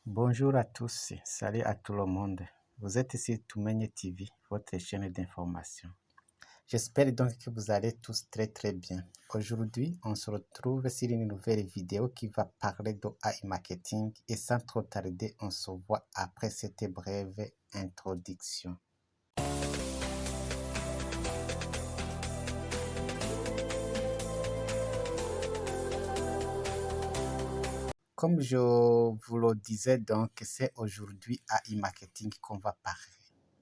Bonjour à tous, salut à tout le monde. Vous êtes sur Tumenye TV, votre chaîne d'information. J'espère donc que vous allez tous très bien. Aujourd'hui, on se retrouve sur une nouvelle vidéo qui va parler de AI marketing et sans trop tarder, on se voit après cette brève introduction. Comme je vous le disais donc, c'est aujourd'hui AI marketing qu'on va parler.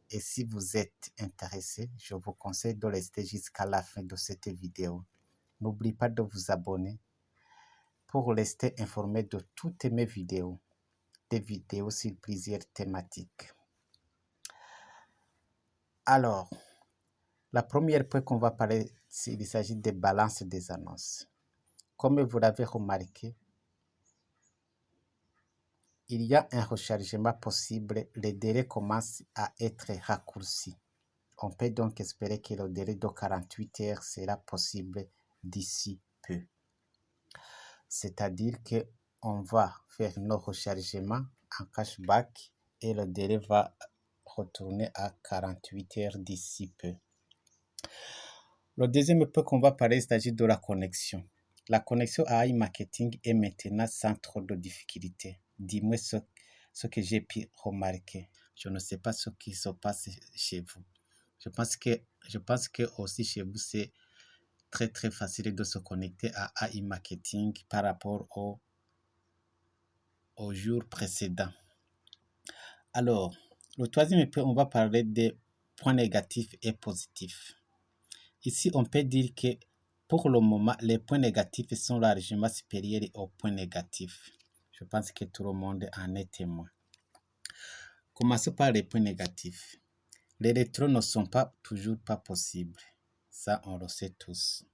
Et si vous êtes intéressé, je vous conseille de rester jusqu'à la fin de cette vidéo. N'oubliez pas de vous abonner pour rester informé de toutes mes vidéos, des vidéos sur plusieurs thématiques. Alors, la première point qu'on va parler, il s'agit des balances des annonces. Comme vous l'avez remarqué, il y a un rechargement possible, les délais commencent à être raccourcis. On peut donc espérer que le délai de 48 heures sera possible d'ici peu. C'est-à-dire qu'on va faire nos rechargements en cashback et le délai va retourner à 48 heures d'ici peu. Le deuxième point qu'on va parler, il s'agit de la connexion. La connexion AI marketing est maintenant sans trop de difficultés. Dis-moi ce que j'ai pu remarquer. Je ne sais pas ce qui se passe chez vous. Je pense que aussi chez vous, c'est très facile de se connecter à AI marketing par rapport au jour précédent. Alors, le troisième point, on va parler des points négatifs et positifs. Ici, on peut dire que pour le moment, les points négatifs sont largement supérieurs aux points négatifs. Je pense que tout le monde en est témoin. Commençons par les points négatifs. Les rétros ne sont pas toujours pas possibles. Ça, on le sait tous.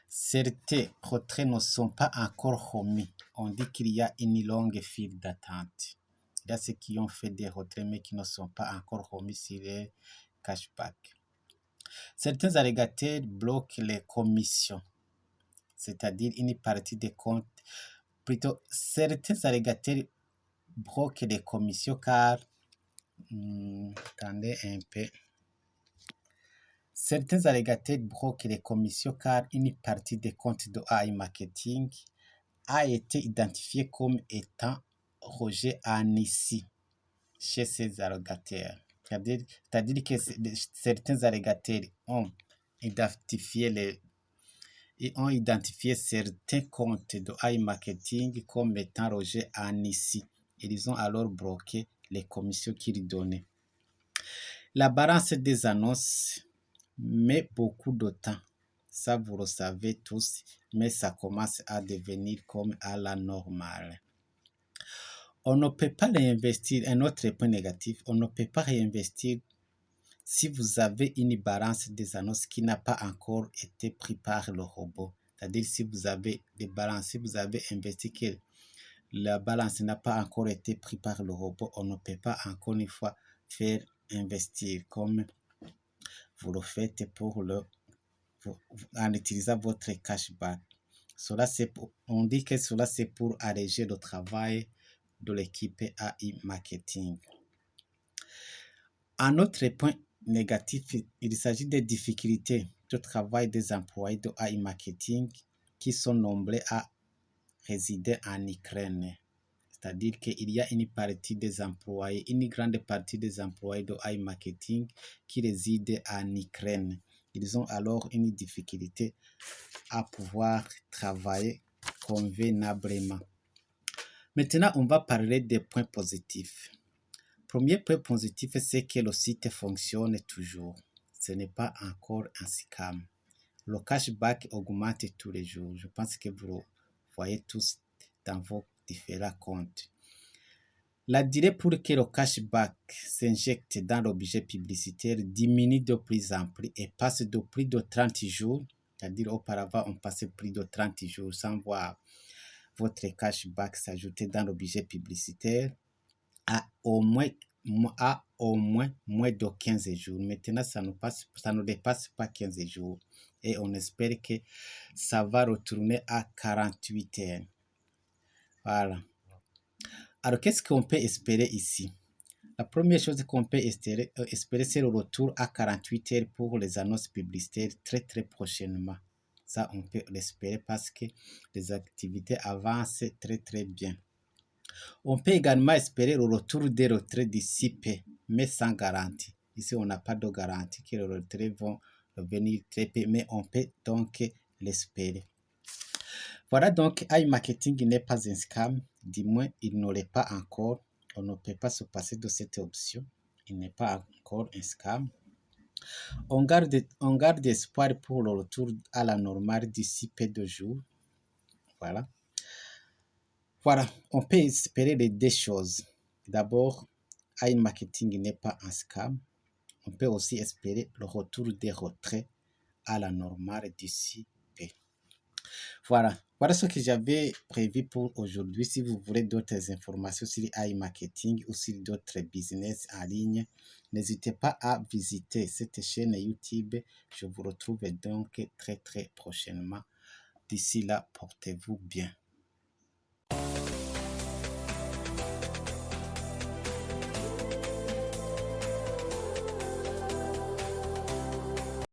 Certains retraits ne sont pas encore remis. On dit qu'il y a une longue file d'attente. Il y a ceux qui ont fait des retraits mais qui ne sont pas encore remis sur les cashbacks. Certains allocataires bloquent les commissions, c'est-à-dire une partie des comptes. Plutôt, certains allocataires bloquent les commissions car attendez un peu. Certains allocataires bloquent les commissions car une partie des comptes de AI marketing a été identifiée comme étant rejet Anissi chez ces allocataires. C'est-à-dire que certains allocataires ont identifié certains comptes de AI marketing comme étant rejet Anissi. Ils ont alors bloqué les commissions qu'ils donnaient. La balance des annonces met beaucoup de temps. Ça, vous le savez tous, mais ça commence à devenir comme à la normale. On ne peut pas réinvestir, un autre point négatif, on ne peut pas réinvestir si vous avez une balance des annonces qui n'a pas encore été prise par le robot. C'est-à-dire si vous avez des balances, si vous avez investi que la balance n'a pas encore été prise par le robot, on ne peut pas encore une fois faire investir comme vous le faites en utilisant votre cashback. On dit que cela c'est pour alléger le travail de l'équipe AI marketing. Un autre point négatif, il s'agit des difficultés de travail des employés de AI marketing qui sont nombreux à résider en Ukraine. C'est-à-dire qu'il y a une grande partie des employés de AI marketing qui résident en Ukraine. Ils ont alors une difficulté à pouvoir travailler convenablement. Maintenant, on va parler des points positifs. Premier point positif, c'est que le site fonctionne toujours. Ce n'est pas encore un scam. Le cashback augmente tous les jours. Je pense que vous le voyez tous dans vos différents comptes. La durée pour que le cashback s'injecte dans l'objet publicitaire diminue de plus en plus et passe de plus de 30 jours. C'est-à-dire auparavant, on passait plus de 30 jours sans voir votre cashback s'ajouter dans l'objet publicitaire à au moins moins de 15 jours. Maintenant, ça ne dépasse pas 15 jours. Et on espère que ça va retourner à 48 heures. Voilà. Alors, qu'est-ce qu'on peut espérer ici? La première chose qu'on peut espérer, c'est le retour à 48 heures pour les annonces publicitaires très prochainement. Ça, on peut l'espérer parce que les activités avancent très bien. On peut également espérer le retour des retraits d'ici peu, mais sans garantie. Ici, on n'a pas de garantie que les retraits vont revenir très peu, mais on peut donc l'espérer. Voilà donc, iMarketing n'est pas un scam, du moins il ne l'est pas encore. On ne peut pas se passer de cette option. Il n'est pas encore un scam. On garde espoir pour le retour à la normale d'ici peu de jours. Voilà. Voilà, on peut espérer les deux choses. D'abord, iMarketing n'est pas un scam. On peut aussi espérer le retour des retraits à la normale d'ici peu. Voilà ce que j'avais prévu pour aujourd'hui. Si vous voulez d'autres informations sur iMarketing ou sur d'autres business en ligne, n'hésitez pas à visiter cette chaîne YouTube. Je vous retrouve donc très prochainement. D'ici là, portez-vous bien.